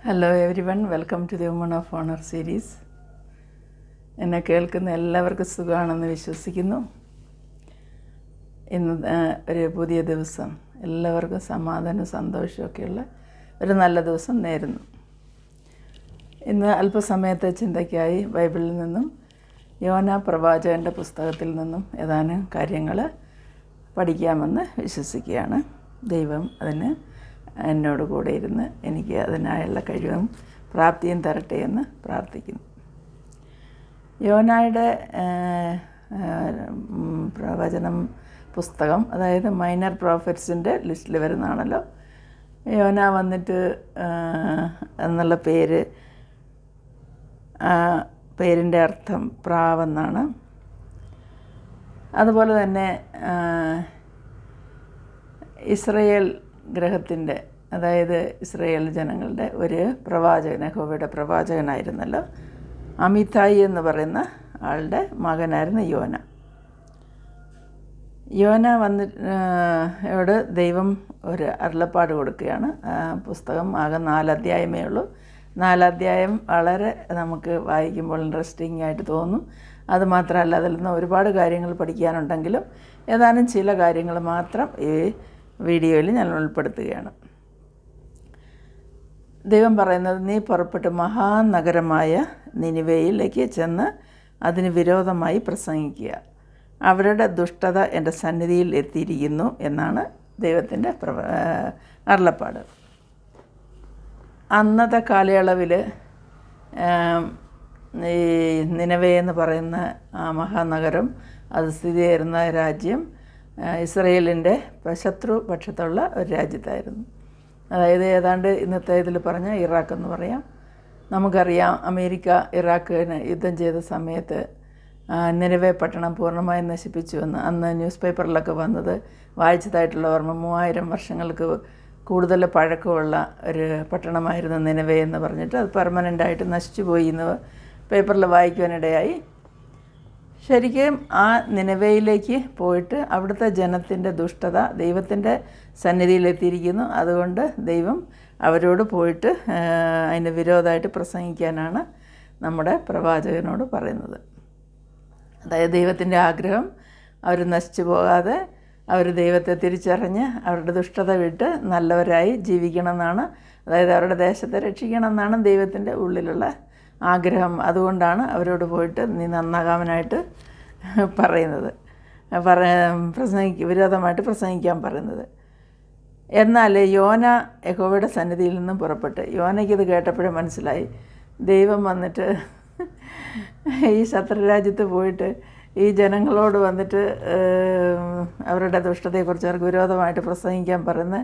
Hello everyone, welcome to the woman of honour series. എന്നെ കേൾക്കുന്ന എല്ലാവർക്കും സുഖമാണെന്ന് വിശ്വസിക്കുന്നു. ഇന്ന് ഒരു പുതിയ ദിവസം, എല്ലാവർക്കും സമാധാനവും സന്തോഷമൊക്കെയുള്ള ഒരു നല്ല ദിവസം നേരുന്നു. ഇന്ന് അല്പസമയത്തെ ചിന്തയ്ക്കായി ബൈബിളിൽ നിന്നും യോന പ്രവാചകൻ്റെ പുസ്തകത്തിൽ നിന്നും ഏതാനും കാര്യങ്ങൾ പഠിക്കാമെന്ന് വിശ്വസിക്കുകയാണ്. ദൈവം അതിന് എന്നോട് കൂടെ ഇരുന്ന് എനിക്ക് അതിനായുള്ള കഴിവും പ്രാപ്തിയും തരട്ടെ എന്ന് പ്രാർത്ഥിക്കുന്നു. യോനായുടെ പ്രവചനം പുസ്തകം, അതായത് മൈനർ പ്രോഫറ്റ്സിൻ്റെ ലിസ്റ്റിൽ വരുന്നതാണല്ലോ. യോന വന്നിട്ട് എന്നുള്ള പേരിൻ്റെ അർത്ഥം പ്രാവെന്നാണ്. അതുപോലെ തന്നെ ഇസ്രയേൽ ഗ്രഹത്തിൻ്റെ, അതായത് ഇസ്രയേൽ ജനങ്ങളുടെ ഒരു പ്രവാചകൻ, യഹോവയുടെ പ്രവാചകനായിരുന്നല്ലോ. അമിതായി എന്ന് പറയുന്ന ആളുടെ മകനായിരുന്നു യോന. യോന വന്നിട്ട് ദൈവം ഒരു അരുളപ്പാട് കൊടുക്കുകയാണ്. പുസ്തകം ആകെ 4 അധ്യായമേ ഉള്ളൂ. 4 അധ്യായം വളരെ നമുക്ക് വായിക്കുമ്പോൾ ഇൻട്രസ്റ്റിംഗ് ആയിട്ട് തോന്നും. അതുമാത്രമല്ല, അതിൽ നിന്ന് ഒരുപാട് കാര്യങ്ങൾ പഠിക്കാനുണ്ടെങ്കിലും ഏതാനും ചില കാര്യങ്ങൾ മാത്രം ഈ വീഡിയോയിൽ ഞാൻ ഉൾപ്പെടുത്തുകയാണ്. ദൈവം പറയുന്നത്, നീ പുറപ്പെട്ട് മഹാനഗരമായ നിനിവേയിലേക്ക് ചെന്ന് അതിന് വിരോധമായി പ്രസംഗിക്കുക. അവരുടെ ദുഷ്ടത എൻ്റെ സന്നിധിയിൽ എത്തിയിരിക്കുന്നു എന്നാണ് ദൈവത്തിൻ്റെ അരുളപ്പാട്. അന്നത്തെ കാലയളവിൽ ഈ നിനവേ എന്ന് പറയുന്ന ആ മഹാനഗരം, അത് സ്ഥിതി ചെയ്യുന്ന രാജ്യം ഇസ്രയേലിൻ്റെ ശത്രുപക്ഷത്തുള്ള ഒരു രാജ്യത്തായിരുന്നു. അതായത് ഏതാണ്ട് ഇന്നത്തെ ഇതിൽ പറഞ്ഞാൽ ഇറാഖ് എന്ന് പറയാം. നമുക്കറിയാം, അമേരിക്ക ഇറാഖിന് യുദ്ധം ചെയ്ത സമയത്ത് നിനവേ പട്ടണം പൂർണ്ണമായും നശിപ്പിച്ചുവെന്ന് അന്ന് ന്യൂസ് പേപ്പറിലൊക്കെ വന്നത് വായിച്ചതായിട്ടുള്ള ഓർമ്മ. 3000 വർഷങ്ങൾക്ക് കൂടുതൽ പഴക്കമുള്ള ഒരു പട്ടണമായിരുന്നു നിനവേ എന്ന് പറഞ്ഞിട്ട് അത് പെർമനൻ്റായിട്ട് നശിച്ചു പോയി എന്ന് പേപ്പറിൽ വായിക്കുവാനിടയായി. ശരിക്കും ആ നിനവേയിലേക്ക് പോയിട്ട് അവിടുത്തെ ജനത്തിൻ്റെ ദുഷ്ടത ദൈവത്തിൻ്റെ സന്നിധിയിലെത്തിയിരിക്കുന്നു. അതുകൊണ്ട് ദൈവം അവരോട് പോയിട്ട് അതിന് വിരോധമായിട്ട് പ്രസംഗിക്കാനാണ് നമ്മുടെ പ്രവാചകനോട് പറയുന്നത്. അതായത് ദൈവത്തിൻ്റെ ആഗ്രഹം അവർ നശിച്ചു പോകാതെ അവർ ദൈവത്തെ തിരിച്ചറിഞ്ഞ് അവരുടെ ദുഷ്ടത വിട്ട് നല്ലവരായി ജീവിക്കണമെന്നാണ്, അതായത് അവരുടെ ദേശത്തെ രക്ഷിക്കണമെന്നാണ് ദൈവത്തിൻ്റെ ഉള്ളിലുള്ള ആഗ്രഹം. അതുകൊണ്ടാണ് അവരോട് പോയിട്ട് നീ നന്നാകാനായിട്ട് പറയുന്നത്, വിരോധമായിട്ട് പ്രസംഗിക്കാൻ പറയുന്നത്. എന്നാൽ യോന യഹോവയുടെ സന്നിധിയിൽ നിന്നും പുറപ്പെട്ട്, യോനയ്ക്കിത് കേട്ടപ്പോഴേ മനസ്സിലായി, ദൈവം വന്നിട്ട് ഈ ശത്രുരാജ്യത്ത് പോയിട്ട് ഈ ജനങ്ങളോട് വന്നിട്ട് അവരുടെ ദുഷ്ടതയെക്കുറിച്ച് അവർക്ക് വിരോധമായിട്ട് പ്രസംഗിക്കാൻ പറയുന്നത്.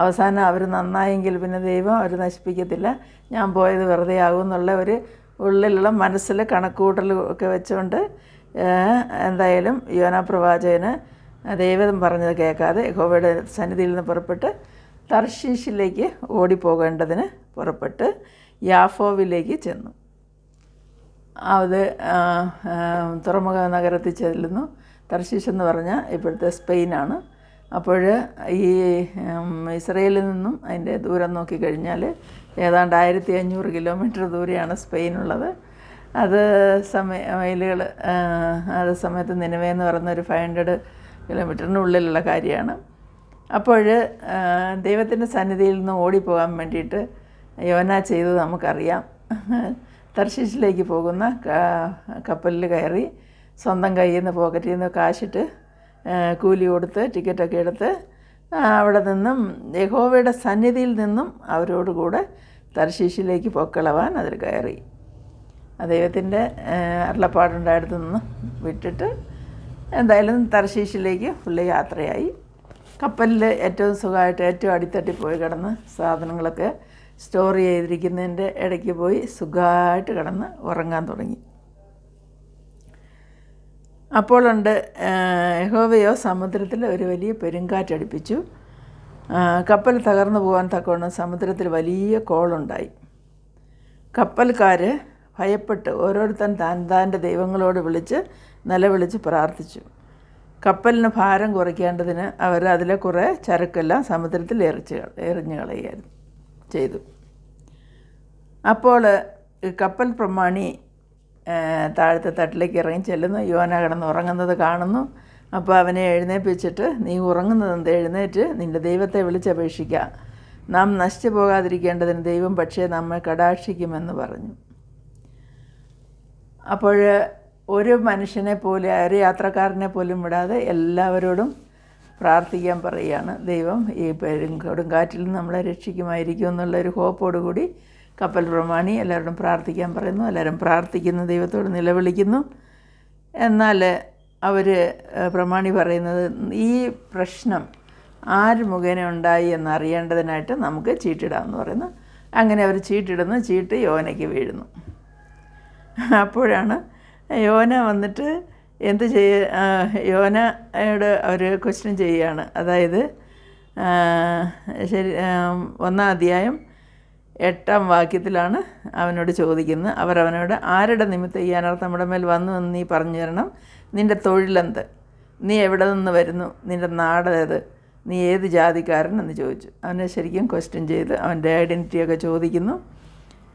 അവസാനം അവർ നന്നായെങ്കിൽ പിന്നെ ദൈവം അവർ നശിപ്പിക്കത്തില്ല, ഞാൻ പോയത് വെറുതെ ആകും എന്നുള്ള ഒരു ഉള്ളിലുള്ള മനസ്സിൽ കണക്കുകൂട്ടലൊക്കെ വെച്ചുകൊണ്ട് എന്തായാലും യോന പ്രവാചകന് ദൈവം പറഞ്ഞത് കേൾക്കാതെ യഹോവയുടെ സന്നിധിയിൽ നിന്ന് പുറപ്പെട്ട് തർശീഷിലേക്ക് ഓടിപ്പോകേണ്ടതിന് പുറപ്പെട്ട് യാഫോവിലേക്ക് ചെന്നു. അത് തുറമുഖ നഗരത്തിൽ ചെല്ലുന്നു. തർശീഷ് എന്ന് പറഞ്ഞാൽ ഇപ്പോഴത്തെ സ്പെയിനാണ്. അപ്പോൾ ഈ ഇസ്രയേലിൽ നിന്നും അതിൻ്റെ ദൂരം നോക്കിക്കഴിഞ്ഞാൽ ഏതാണ്ട് 1500 കിലോമീറ്റർ ദൂരെയാണ് സ്പെയിനുള്ളത്. അത് മൈലുകൾ, അത് സമയത്ത് നിനവേ എന്ന് പറയുന്ന ഒരു 500 കിലോമീറ്ററിനുള്ളിലുള്ള കാര്യമാണ്. അപ്പോൾ ദൈവത്തിൻ്റെ സന്നിധിയിൽ നിന്ന് ഓടിപ്പോകാൻ വേണ്ടിയിട്ട് യോന ചെയ്തത് നമുക്കറിയാം. തർശീഷിലേക്ക് പോകുന്ന കപ്പലിൽ കയറി സ്വന്തം കയ്യിൽ നിന്ന് പോക്കറ്റിൽ നിന്ന് കാശിട്ട് കൂലി കൊടുത്ത് ടിക്കറ്റൊക്കെ എടുത്ത് അവിടെ നിന്നും യഹോവയുടെ സന്നിധിയിൽ നിന്നും അവരോടുകൂടെ തർശീഷിലേക്ക് പൊക്കളവാൻ അതിൽ കയറി. ദൈവത്തിൻ്റെ അരുളപ്പാടുണ്ടായിടത്തു നിന്ന് വിട്ടിട്ട് എന്തായാലും തർശീഷിലേക്ക് പുള്ളി യാത്രയായി. കപ്പലിൽ ഏറ്റവും സുഖമായിട്ട് ഏറ്റവും അടിത്തട്ടി പോയി കിടന്ന് സാധനങ്ങളൊക്കെ സ്റ്റോർ ചെയ്തിരിക്കുന്നതിൻ്റെ ഇടയ്ക്ക് പോയി സുഖമായിട്ട് കിടന്ന് ഉറങ്ങാൻ തുടങ്ങി. അപ്പോഴുണ്ട് യഹോവയോ സമുദ്രത്തിൽ ഒരു വലിയ പെരുങ്കാറ്റടിപ്പിച്ചു. കപ്പൽ തകർന്നു പോകാൻ തക്കവണ്ണം സമുദ്രത്തിൽ വലിയ കോളുണ്ടായി. കപ്പൽക്കാർ ഭയപ്പെട്ട് ഓരോരുത്തൻ താൻ്റെ ദൈവങ്ങളോട് നിലവിളിച്ച് പ്രാർത്ഥിച്ചു. കപ്പലിന് ഭാരം കുറയ്ക്കേണ്ടതിന് അവർ അതിലെ കുറേ ചരക്കെല്ലാം സമുദ്രത്തിൽ എറിഞ്ഞു കളയുകയായിരുന്നു ചെയ്തു. അപ്പോൾ കപ്പൽ പ്രമാണി താഴത്തെ തട്ടിലേക്ക് ഇറങ്ങി ചെല്ലുന്നു. യോന കിടന്ന് ഉറങ്ങുന്നത് കാണുന്നു. അപ്പോൾ അവനെ എഴുന്നേൽപ്പിച്ചിട്ട്, നീ ഉറങ്ങുന്നതെന്ത്, എഴുന്നേറ്റ് നിൻ്റെ ദൈവത്തെ വിളിച്ചപേക്ഷിക്കുക, നാം നശിച്ചു പോകാതിരിക്കേണ്ടതിന് ദൈവം പക്ഷേ നമ്മെ കടാക്ഷിക്കുമെന്ന് പറഞ്ഞു. അപ്പോൾ ഒരു മനുഷ്യനെ പോലെ, ഒരു യാത്രക്കാരനെ പോലും വിടാതെ എല്ലാവരോടും പ്രാർത്ഥിക്കാൻ പറയുകയാണ്. ദൈവം ഈ കൊടുങ്കാറ്റിൽ നിന്ന് നമ്മളെ രക്ഷിക്കുമായിരിക്കും എന്നുള്ളൊരു ഹോപ്പോടുകൂടി കപ്പൽ പ്രമാണി എല്ലാവരോടും പ്രാർത്ഥിക്കാൻ പറയുന്നു. എല്ലാവരും പ്രാർത്ഥിക്കുന്നു, ദൈവത്തോട് നിലവിളിക്കുന്നു. എന്നാൽ അവർ പ്രമാണി പറയുന്നത്, ഈ പ്രശ്നം ആര് മുഖേന ഉണ്ടായി എന്നറിയേണ്ടതിനായിട്ട് നമുക്ക് ചീട്ടിടാമെന്ന് പറയുന്നു. അങ്ങനെ അവർ ചീട്ടിടുന്നു. ചീട്ട് യോനയ്ക്ക് വീഴുന്നു. അപ്പോഴാണ് യോന വന്നിട്ട് എന്ത് യോനയോട് അവർ ക്വസ്റ്റ്യൻ ചെയ്യുകയാണ്. അതായത് ശരി, 1-ാം അധ്യായം 8-ാം വാക്യത്തിലാണ് അവനോട് ചോദിക്കുന്നത്. അവനോട്, ആരുടെ നിമിത്തം ഈ അനർത്ഥം നമ്മുടെ മേൽ വന്നു എന്ന് നീ പറഞ്ഞു തരണം, നിൻ്റെ തൊഴിലെന്ത്, നീ എവിടെ നിന്ന് വരുന്നു, നിൻ്റെ നാട് ഏത്, നീ ഏത് ജാതിക്കാരൻ എന്ന് ചോദിച്ചു. അവനെ ശരിക്കും ക്വസ്റ്റ്യൻ ചെയ്ത് അവൻ്റെ ഐഡൻറ്റിറ്റിയൊക്കെ ചോദിക്കുന്നു.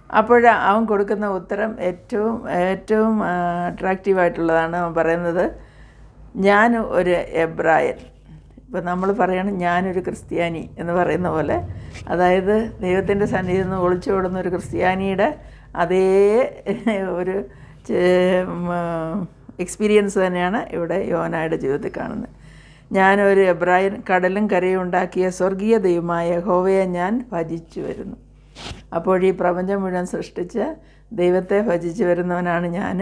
അപ്പോൾ അവൻ കൊടുക്കുന്ന ഉത്തരം ഏറ്റവും അട്രാക്റ്റീവായിട്ടുള്ളതാണ്. അവൻ പറയുന്നത്, ഞാൻ ഒരു എബ്രായൻ. ഇപ്പം നമ്മൾ പറയണം ഞാനൊരു ക്രിസ്ത്യാനി എന്ന് പറയുന്ന പോലെ, അതായത് ദൈവത്തിൻ്റെ സന്നിധിയിൽ നിന്ന് ഒളിച്ചോടുന്ന ഒരു ക്രിസ്ത്യാനിയുടെ അതേ ഒരു എക്സ്പീരിയൻസ് തന്നെയാണ് ഇവിടെ യോനയുടെ ജീവിതത്തിൽ കാണുന്നത്. ഞാനൊരു എബ്രായൻ, കടലും കരയും ഉണ്ടാക്കിയ സ്വർഗീയ ദൈവമായ യഹോവയെ ഞാൻ ഭജിച്ചു വരുന്നു. അപ്പോൾ ഈ പ്രപഞ്ചം മുഴുവൻ സൃഷ്ടിച്ച ദൈവത്തെ ഭജിച്ചു വരുന്നവനാണ് ഞാൻ,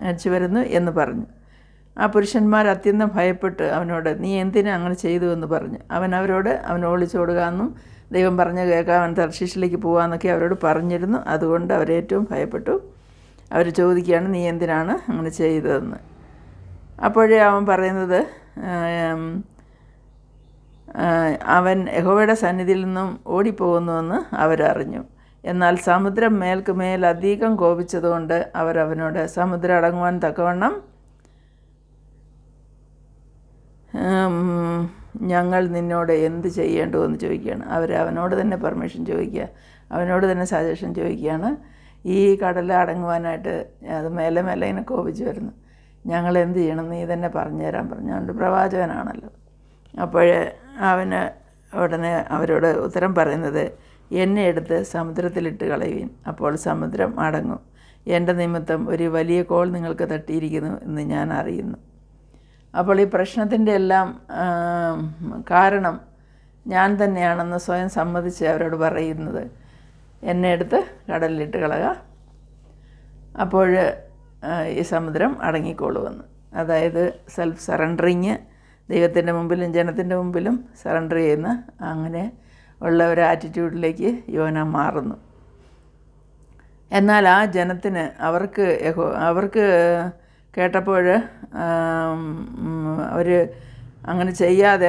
ഭജിച്ചു വരുന്നു എന്ന് പറഞ്ഞു. ആ പുരുഷന്മാർ അത്യന്തം ഭയപ്പെട്ട് അവനോട്, നീ എന്തിനാ അങ്ങനെ ചെയ്തു എന്ന് പറഞ്ഞു. അവൻ ഒളിച്ചോടുക എന്നും ദൈവം പറഞ്ഞു കേൾക്കാൻ അവൻ തർശീഷിലേക്ക് പോകാമെന്നൊക്കെ അവരോട് പറഞ്ഞിരുന്നു. അതുകൊണ്ട് അവരേറ്റവും ഭയപ്പെട്ടു. അവർ ചോദിക്കുകയാണ്, നീ എന്തിനാണ് അങ്ങനെ ചെയ്തതെന്ന്. അപ്പോഴേ അവൻ പറയുന്നത്, അവൻ യഹോവയുടെ സന്നിധിയിൽ നിന്നും ഓടിപ്പോകുന്നുവെന്ന് അവരറിഞ്ഞു. എന്നാൽ സമുദ്രം മേൽ അധികം കോപിച്ചതുകൊണ്ട് അവനോട്, സമുദ്രം അടങ്ങുവാൻ തക്കവണ്ണം ഞങ്ങൾ നിന്നോട് എന്ത് ചെയ്യേണ്ടു എന്ന് ചോദിക്കുകയാണ്. അവനോട് തന്നെ പെർമിഷൻ ചോദിക്കുക, അവനോട് തന്നെ സജഷൻ ചോദിക്കുകയാണ്. ഈ കടൽ അടങ്ങുവാനായിട്ട് അത് മേലെ ഇങ്ങനെ കോപിച്ച് വരുന്നു, ഞങ്ങൾ എന്ത് ചെയ്യണം, നീ തന്നെ പറഞ്ഞു തരാൻ പറഞ്ഞു. അവൻ്റെ പ്രവാചകനാണല്ലോ. അപ്പോൾ അവന് ഉടനെ അവരോട് ഉത്തരം പറയുന്നത്, എന്നെ എടുത്ത് സമുദ്രത്തിലിട്ട് കളയുവിൻ, അപ്പോൾ സമുദ്രം അടങ്ങും. എൻ്റെ നിമിത്തം ഒരു വലിയ കോൾ നിങ്ങൾക്ക് തട്ടിയിരിക്കുന്നു എന്ന് ഞാൻ അറിയുന്നു. അപ്പോൾ ഈ പ്രശ്നത്തിൻ്റെ എല്ലാം കാരണം ഞാൻ തന്നെയാണെന്ന് സ്വയം സമ്മതിച്ച് അവരോട് പറയുന്നത്, എന്നെ എടുത്ത് കടലിലിട്ട് കളയുക, അപ്പോൾ ഈ സമുദ്രം അടങ്ങിക്കോളുമെന്ന്. അതായത് സെൽഫ് സറണ്ടറിങ്, ദൈവത്തിൻ്റെ മുമ്പിലും ജനത്തിൻ്റെ മുമ്പിലും സറണ്ടർ ചെയ്യുന്ന അങ്ങനെ ഉള്ള ഒരു ആറ്റിറ്റ്യൂഡിലേക്ക് യോന മാറുന്നു. എന്നാൽ ആ ജനത്തിന് അവർക്ക് കേട്ടപ്പോൾ അവർ അങ്ങനെ ചെയ്യാതെ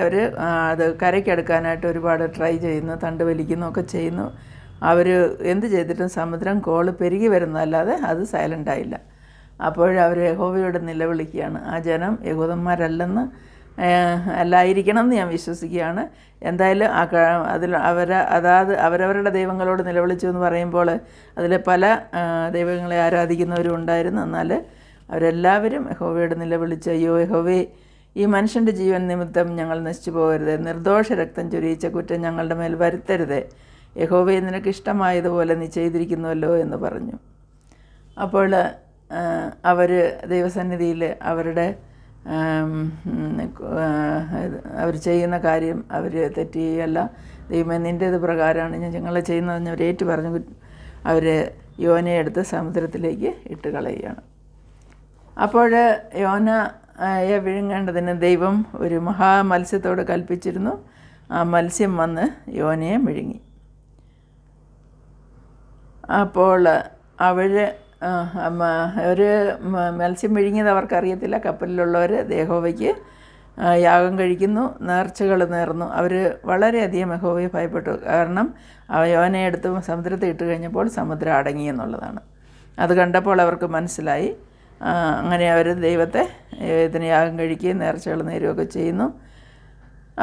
അത് കരയ്ക്കെടുക്കാനായിട്ട് ഒരുപാട് ട്രൈ ചെയ്യുന്നു, തണ്ട് വലിക്കുന്നു ഒക്കെ ചെയ്യുന്നു. അവർ എന്ത് ചെയ്തിട്ടും സമുദ്രം കോള് പെരുകി വരുന്നതല്ലാതെ അത് സൈലൻ്റായില്ല. അപ്പോഴവർ യഹോവയോട് നിലവിളിക്കുകയാണ്. ആ ജനം യഹൂദന്മാരല്ലെന്ന് അല്ലായിരിക്കണം എന്ന് ഞാൻ വിശ്വസിക്കുകയാണ്. എന്തായാലും അവരവരുടെ ദൈവങ്ങളോട് നിലവിളിച്ചു എന്ന് പറയുമ്പോൾ അതിൽ പല ദൈവങ്ങളെ ആരാധിക്കുന്നവരും ഉണ്ടായിരുന്നു. എന്നാൽ അവരെല്ലാവരും യഹോവയോട് നിലവിളിച്ച്, അയ്യോ യഹോവേ, ഈ മനുഷ്യൻ്റെ ജീവൻ നിമിത്തം ഞങ്ങൾ നശിച്ചു പോകരുത്, നിർദോഷ രക്തം ചൊരിയിച്ച കുറ്റം ഞങ്ങളുടെ മേൽ വരുത്തരുത്, യഹോവേ നിനക്ക് ഇഷ്ടമായതുപോലെ നീ ചെയ്തിരിക്കുന്നുവല്ലോ എന്ന് പറഞ്ഞു. അപ്പോൾ അവർ ദൈവസന്നിധിയിൽ അവർ ചെയ്യുന്ന കാര്യം അവർ തെറ്റുകയല്ല, ദൈവമേ നിൻ്റേത് പ്രകാരമാണ് ഞങ്ങൾ ചെയ്യുന്നതെന്ന് അവർ ഏറ്റു പറഞ്ഞു. അവർ യോനയെ എടുത്ത് സമുദ്രത്തിലേക്ക് ഇട്ട് കളയുകയാണ്. അപ്പോൾ യോനയെ വിഴുങ്ങേണ്ടതിന് ദൈവം ഒരു മഹാമത്സ്യത്തോട് കൽപ്പിച്ചിരുന്നു. ആ മത്സ്യം വന്ന് യോനയെ വിഴുങ്ങി. അപ്പോൾ ഒരു മത്സ്യം വിഴുങ്ങിയത് അവർക്കറിയത്തില്ല. കപ്പലിലുള്ളവർ യഹോവയ്ക്ക് യാഗം കഴിക്കുന്നു, നേർച്ചകൾ നേർന്നു. അവർ വളരെയധികം യഹോവയെ ഭയപ്പെട്ടു. കാരണം യോനയെ എടുത്ത് സമുദ്രത്തിൽ ഇട്ട് കഴിഞ്ഞപ്പോൾ സമുദ്രം അടങ്ങി എന്നുള്ളതാണ്. അത് കണ്ടപ്പോൾ അവർക്ക് മനസ്സിലായി. അങ്ങനെ അവർ ദൈവത്തിന് യാഗം കഴിക്കുകയും നേർച്ചകൾ നേരുകയൊക്കെ ചെയ്യുന്നു.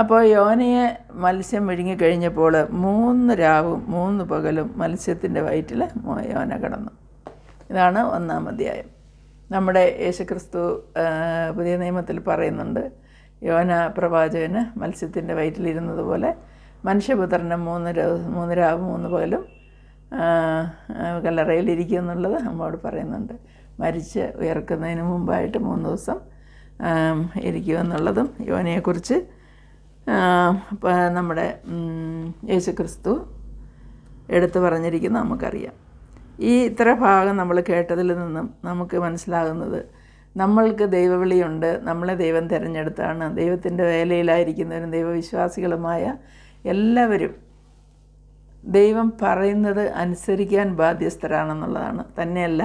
അപ്പോൾ യോനയെ മത്സ്യം വിഴുങ്ങിക്കഴിഞ്ഞപ്പോൾ 3 രാവും 3 പകലും മത്സ്യത്തിൻ്റെ വയറ്റിൽ യോന കിടന്നു. ഇതാണ് 1-ാം അധ്യായം. നമ്മുടെ യേശുക്രിസ്തു പുതിയ നിയമത്തിൽ പറയുന്നുണ്ട്, യോന പ്രവാചകന് മത്സ്യത്തിൻ്റെ വയറ്റിലിരുന്നത് പോലെ മനുഷ്യപുത്രന് 3 രാവും 3 പകലും കല്ലറയിലിരിക്കും എന്നുള്ളത് നമ്മോട് പറയുന്നുണ്ട്. മരിച്ച് ഉയർക്കുന്നതിന് മുമ്പായിട്ട് 3 ദിവസം ഇരിക്കുമെന്നുള്ളതും യോനയെക്കുറിച്ച് നമ്മുടെ യേശുക്രിസ്തു എടുത്തു പറഞ്ഞിരിക്കുന്ന നമുക്കറിയാം. ഈ ഇത്ര ഭാഗം നമ്മൾ കേട്ടതിൽ നിന്നും നമുക്ക് മനസ്സിലാകുന്നത്, നമ്മൾക്ക് ദൈവവിളിയുണ്ട്, നമ്മളെ ദൈവം തിരഞ്ഞെടുത്താണ്. ദൈവത്തിൻ്റെ വേലയിലായിരിക്കുന്നവരും ദൈവവിശ്വാസികളുമായ എല്ലാവരും ദൈവം പറയുന്നത് അനുസരിക്കാൻ ബാധ്യസ്ഥരാണെന്നുള്ളതാണ്. തന്നെയല്ല,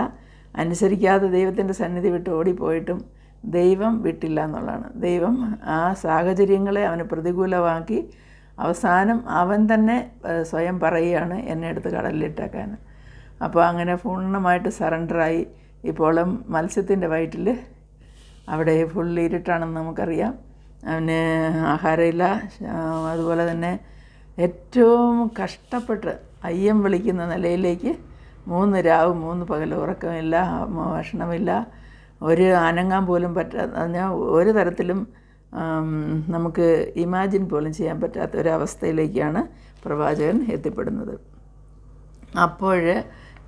അനുസരിക്കാതെ ദൈവത്തിൻ്റെ സന്നിധി വിട്ട് ഓടിപ്പോയിട്ടും ദൈവം വിട്ടില്ല എന്നുള്ളതാണ്. ദൈവം ആ സാഹചര്യങ്ങളെ അവന് പ്രതികൂലമാക്കി അവസാനം അവൻ തന്നെ സ്വയം പറയുകയാണ്, എന്നെ എടുത്ത് കടലിലിട്ടേക്കാൻ. അപ്പോൾ അങ്ങനെ പൂർണ്ണമായിട്ട് സറണ്ടറായി. ഇപ്പോഴും മത്സ്യത്തിൻ്റെ വയറ്റിൽ അവിടെ ഫുള്ള് ഇരുട്ടാണെന്ന് നമുക്കറിയാം. അവന് ആഹാരമില്ല. അതുപോലെ തന്നെ ഏറ്റവും കഷ്ടപ്പെട്ട് അയ്യം വിളിക്കുന്ന നിലയിലേക്ക് 3 രാവും 3 പകലും ഉറക്കമില്ല, ഭക്ഷണമില്ല, ഒരു അനങ്ങാൻ പോലും പറ്റാത്ത, ഒരു തരത്തിലും നമുക്ക് ഇമാജിൻ പോലും ചെയ്യാൻ പറ്റാത്ത ഒരവസ്ഥയിലേക്കാണ് പ്രവാചകൻ എത്തിപ്പെടുന്നത്. അപ്പോൾ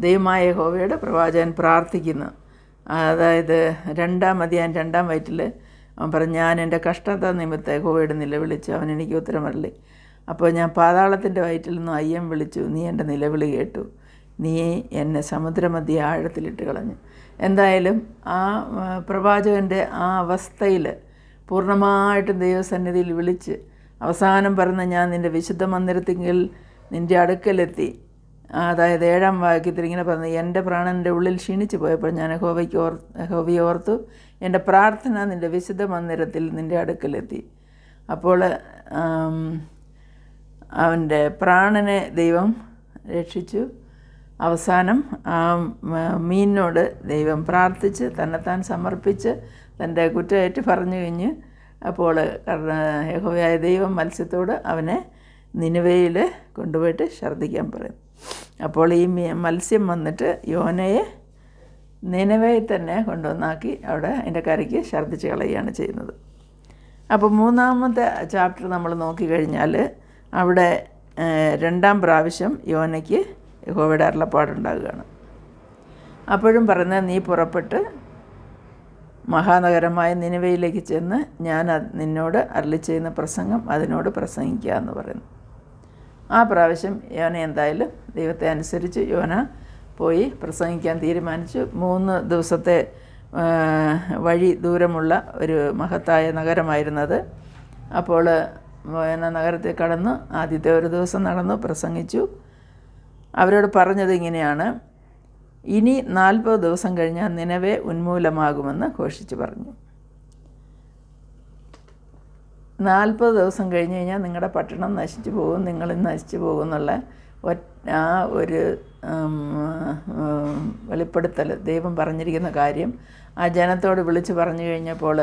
ദൈവമായ യഹോവയോട് പ്രവാചകൻ പ്രാർത്ഥിക്കുന്നു. അതായത് 2-ാം അധ്യായം 2-ാം വയറ്റിൽ അവൻ പറഞ്ഞു, ഞാൻ എൻ്റെ കഷ്ടത നിമിത്തം യഹോവയോട് നിലവിളിച്ചു, അവൻ എനിക്ക് ഉത്തരമരളി. അപ്പോൾ ഞാൻ പാതാളത്തിൻ്റെ വയറ്റിൽ നിന്നും അയ്യം വിളിച്ചു, നീ എൻ്റെ നിലവിളി കേട്ടു, നീ എന്നെ സമുദ്രമധ്യ ആഴത്തിലിട്ട് കളഞ്ഞു. എന്തായാലും ആ പ്രവാചകൻ്റെ ആ അവസ്ഥയിൽ പൂർണ്ണമായിട്ടും ദൈവസന്നിധിയിൽ വിളിച്ച് അവസാനം പറഞ്ഞ, ഞാൻ നിൻ്റെ വിശുദ്ധ മന്ദിരത്തിങ്കിൽ നിൻ്റെ അടുക്കലെത്തി. അതായത് 7-ാം വാക്യത്തിൽ ഇങ്ങനെ പറഞ്ഞു, എൻ്റെ പ്രാണൻ്റെ ഉള്ളിൽ ക്ഷീണിച്ചു പോയപ്പോൾ ഞാൻ യഹോവയെ ഓർത്തു, എൻ്റെ പ്രാർത്ഥന നിൻ്റെ വിശുദ്ധ മന്ദിരത്തിൽ നിൻ്റെ അടുക്കലെത്തി. അപ്പോൾ അവൻ്റെ പ്രാണനെ ദൈവം രക്ഷിച്ചു. അവസാനം ആ മീനിനോട് ദൈവം പ്രാർത്ഥിച്ച് തന്നെത്താൻ സമർപ്പിച്ച് തൻ്റെ കുറ്റമേറ്റ് പറഞ്ഞു കഴിഞ്ഞ്, അപ്പോൾ യഹോവയായ ദൈവം മത്സ്യത്തോട് അവനെ നിനിവയിൽ കൊണ്ടുപോയിട്ട് ഛർദ്ദിക്കാൻ പറയും. അപ്പോൾ ഈ മത്സ്യം വന്നിട്ട് യോനയെ നിനിവയിൽ തന്നെ കൊണ്ടുവന്നാക്കി അവിടെ അതിൻ്റെ കരയ്ക്ക് ഛർദ്ദിച്ച് കളയുകയാണ് ചെയ്യുന്നത്. അപ്പോൾ 3-ാമത്തെ ചാപ്റ്റർ നമ്മൾ നോക്കിക്കഴിഞ്ഞാൽ അവിടെ 2-ാം പ്രാവശ്യം യോനയ്ക്ക് യഹോവയുടെ അരുളപ്പാടുണ്ടാകുകയാണ്. അപ്പോഴും പറയുന്നത്, നീ പുറപ്പെട്ട് മഹാനഗരമായ നിനിവയിലേക്ക് ചെന്ന് ഞാൻ നിന്നോട് അരുളി ചെയ്യുന്ന പ്രസംഗം അതിനോട് പ്രസംഗിക്കുക എന്ന് പറയുന്നു. ആ പ്രാവശ്യം യോന എന്തായാലും ദൈവത്തെ അനുസരിച്ച് യോന പോയി പ്രസംഗിക്കാൻ തീരുമാനിച്ചു. 3 ദിവസത്തെ വഴി ദൂരമുള്ള ഒരു മഹത്തായ നഗരമായിരുന്നത്. അപ്പോൾ നഗരത്തിൽ കടന്നു ആദ്യത്തെ ഒരു ദിവസം നടന്നു പ്രസംഗിച്ചു. അവരോട് പറഞ്ഞത് ഇങ്ങനെയാണ്, ഇനി 40 ദിവസം കഴിഞ്ഞാൽ നിനവേ ഉന്മൂലമാകുമെന്ന് ഘോഷിച്ച് പറഞ്ഞു. 40 ദിവസം കഴിഞ്ഞ് കഴിഞ്ഞാൽ നിങ്ങളുടെ പട്ടണം നശിച്ചു പോകും, നിങ്ങളും നശിച്ചു പോകും എന്നുള്ള ആ ഒരു വെളിപ്പെടുത്തൽ ദൈവം പറഞ്ഞിരിക്കുന്ന കാര്യം ആ ജനത്തോട് വിളിച്ച് പറഞ്ഞു കഴിഞ്ഞപ്പോൾ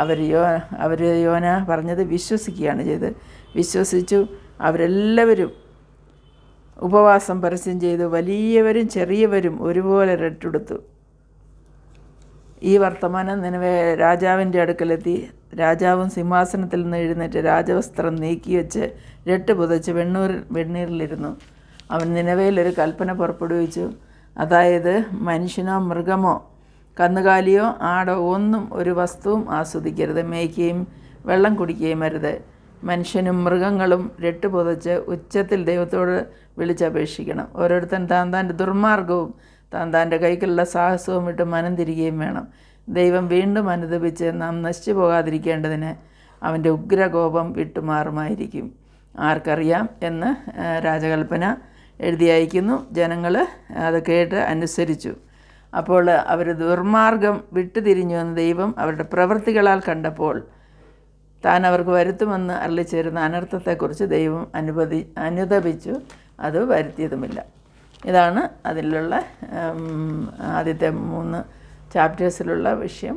അവർ യോന പറഞ്ഞത് വിശ്വസിക്കുകയാണ് ചെയ്തത്. വിശ്വസിച്ചു. അവരെല്ലാവരും ഉപവാസം പരസ്യം ചെയ്തു. വലിയവരും ചെറിയവരും ഒരുപോലെ രട്ടെടുത്തു. ഈ വർത്തമാനം നിനവേ രാജാവിൻ്റെ അടുക്കലെത്തി. രാജാവും സിംഹാസനത്തിൽ നിന്ന് എഴുന്നേറ്റ് രാജവസ്ത്രം നീക്കി വെച്ച് രട്ട് പുതച്ച് വെണ്ണീറിലിരുന്നു. അവൻ നിനവയിലൊരു കൽപ്പന പുറപ്പെടുവിച്ചു. അതായത്, മനുഷ്യനോ മൃഗമോ കന്നുകാലിയോ ആടോ ഒന്നും ഒരു വസ്തുവും ആസ്വദിക്കരുത്, മേയ്ക്കുകയും വെള്ളം കുടിക്കുകയും അരുത്. മനുഷ്യനും മൃഗങ്ങളും രട്ട് പുതച്ച് ഉച്ചത്തിൽ ദൈവത്തോട് വിളിച്ചപേക്ഷിക്കണം. ഓരോരുത്തൻ താൻ്റെ ദുർമാർഗവും താൻ്റെ കൈക്കുള്ള സാഹസവും ഇട്ട് മനം തിരികെയും വേണം. ദൈവം വീണ്ടും അനുദപിച്ച് നാം നശിച്ചു പോകാതിരിക്കേണ്ടതിന് അവൻ്റെ ഉഗ്രകോപം വിട്ടുമാറുമായിരിക്കും. ആർക്കറിയാം എന്ന് രാജകൽപ്പന എഴുതി അയക്കുന്നു. ജനങ്ങൾ അത് കേട്ട് അനുസരിച്ചു. അപ്പോൾ അവർ ദുർമാർഗം വിട്ടുതിരിഞ്ഞു എന്ന് ദൈവം അവരുടെ പ്രവൃത്തികളാൽ കണ്ടപ്പോൾ താൻ അവർക്ക് വരുത്തുമെന്ന് അരുളിച്ചേരുന്ന അനർത്ഥത്തെക്കുറിച്ച് ദൈവം അനുദപിച്ചു, അത് വരുത്തിയതുമില്ല. ഇതാണ് അതിലുള്ള ആദ്യത്തെ 3 ചാപ്റ്റേഴ്സിലുള്ള വിഷയം.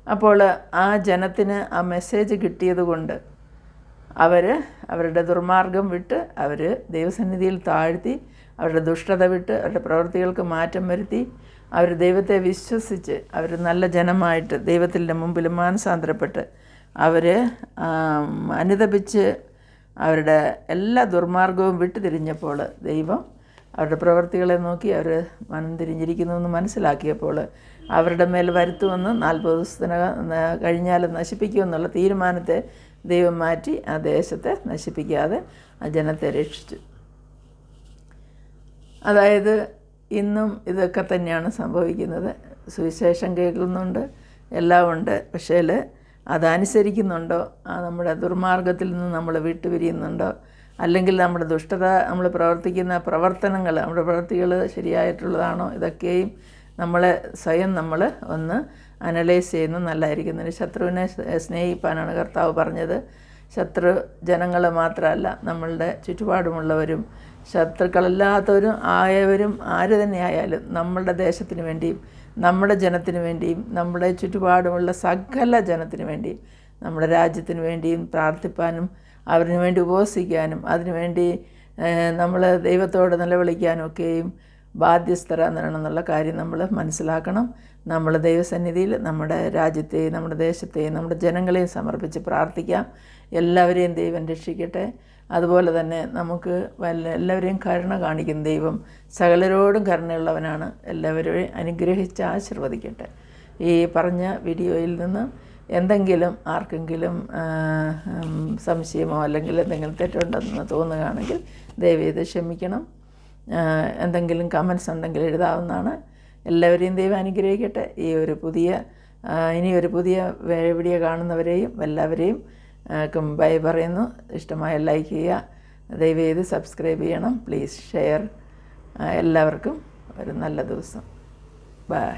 അപ്പോൾ ആ ജനത്തിന് ആ മെസ്സേജ് കിട്ടിയത് കൊണ്ട് അവരുടെ ദുർമാർഗം വിട്ട് അവർ ദൈവസന്നിധിയിൽ താഴ്ത്തി, അവരുടെ ദുഷ്ടത വിട്ട്, അവരുടെ പ്രവൃത്തികൾക്ക് മാറ്റം വരുത്തി, അവർ ദൈവത്തെ വിശ്വസിച്ച് അവർ നല്ല ജനമായിട്ട് ദൈവത്തിൻ്റെ മുമ്പിൽ മാനസാന്തരപ്പെട്ട് അവർ അനുതപിച്ച് അവരുടെ എല്ലാ ദുർമാർഗവും വിട്ടു തിരിഞ്ഞപ്പോൾ ദൈവം അവരുടെ പ്രവൃത്തികളെ നോക്കി അവർ മനം തിരിഞ്ഞിരിക്കുന്നുവെന്ന് മനസ്സിലാക്കിയപ്പോൾ അവരുടെ മേൽ വരുത്തുമെന്ന് 40 ദിവസത്തിനകം കഴിഞ്ഞാൽ നശിപ്പിക്കുമെന്നുള്ള തീരുമാനത്തെ ദൈവം മാറ്റി ആ ദേശത്തെ നശിപ്പിക്കാതെ ആ ജനത്തെ രക്ഷിച്ചു. അതായത് ഇന്നും ഇതൊക്കെ തന്നെയാണ് സംഭവിക്കുന്നത്. സുവിശേഷം കേൾക്കുന്നുണ്ട്, എല്ലാം ഉണ്ട്. പക്ഷേ അതനുസരിക്കുന്നുണ്ടോ, നമ്മുടെ ദുർമാർഗത്തിൽ നിന്ന് നമ്മൾ വിട്ടുപിരിയുന്നുണ്ടോ, അല്ലെങ്കിൽ നമ്മുടെ ദുഷ്ടത, നമ്മൾ പ്രവർത്തിക്കുന്ന പ്രവർത്തനങ്ങൾ, നമ്മുടെ പ്രവൃത്തികൾ ശരിയായിട്ടുള്ളതാണോ, ഇതൊക്കെയും നമ്മളെ സ്വയം നമ്മൾ ഒന്ന് അനലൈസ് ചെയ്യുന്നത് നല്ലതായിരിക്കും. ശത്രുവിനെ സ്നേഹിപ്പാനാണ് കർത്താവ് പറഞ്ഞത്. ശത്രു ജനങ്ങൾ മാത്രമല്ല, നമ്മളുടെ ചുറ്റുപാടുമുള്ളവരും ശത്രുക്കളല്ലാത്തവരും ആയവരും ആര് തന്നെയായാലും നമ്മളുടെ ദേശത്തിന് വേണ്ടിയും നമ്മുടെ ജനത്തിന് വേണ്ടിയും നമ്മുടെ ചുറ്റുപാടുമുള്ള സകല ജനത്തിന് വേണ്ടിയും നമ്മുടെ രാജ്യത്തിന് വേണ്ടിയും പ്രാർത്ഥിപ്പാനും അവരിന് വേണ്ടി ഉപവസിക്കാനും അതിനുവേണ്ടി നമ്മൾ ദൈവത്തോട് നിലവിളിക്കാനും ഒക്കെയും ബാധ്യസ്ഥരാണെന്നുള്ള കാര്യം നമ്മൾ മനസ്സിലാക്കണം. നമ്മൾ ദൈവസന്നിധിയിൽ നമ്മുടെ രാജ്യത്തെയും നമ്മുടെ ദേശത്തെയും നമ്മുടെ ജനങ്ങളെയും സമർപ്പിച്ച് പ്രാർത്ഥിക്കാം. എല്ലാവരെയും ദൈവം രക്ഷിക്കട്ടെ. അതുപോലെ തന്നെ നമുക്ക് എല്ലാവരെയും കരുണ കാണിക്കുന്ന ദൈവം സകലരോടും കരുണയുള്ളവനാണ്. എല്ലാവരെയും അനുഗ്രഹിച്ച് ആശീർവദിക്കട്ടെ. ഈ പറഞ്ഞ വീഡിയോയിൽ നിന്ന് എന്തെങ്കിലും ആർക്കെങ്കിലും സംശയമോ അല്ലെങ്കിൽ എന്തെങ്കിലും തെറ്റുണ്ടെന്ന് തോന്നുകയാണെങ്കിൽ ദയവേത് ക്ഷമിക്കണം. എന്തെങ്കിലും കമൻസ് ഉണ്ടെങ്കിൽ എഴുതാവുന്നതാണ്. എല്ലാവരെയും ദൈവം അനുഗ്രഹിക്കട്ടെ. ഇനിയൊരു പുതിയ വീഡിയോ കാണുന്നവരെയും എല്ലാവരെയും ബൈ പറയുന്നു. ഇഷ്ടമായ ലൈക്ക് ചെയ്യുക, ദയവേത് സബ്സ്ക്രൈബ് ചെയ്യണം, പ്ലീസ് ഷെയർ. എല്ലാവർക്കും ഒരു നല്ല ദിവസം. ബൈ.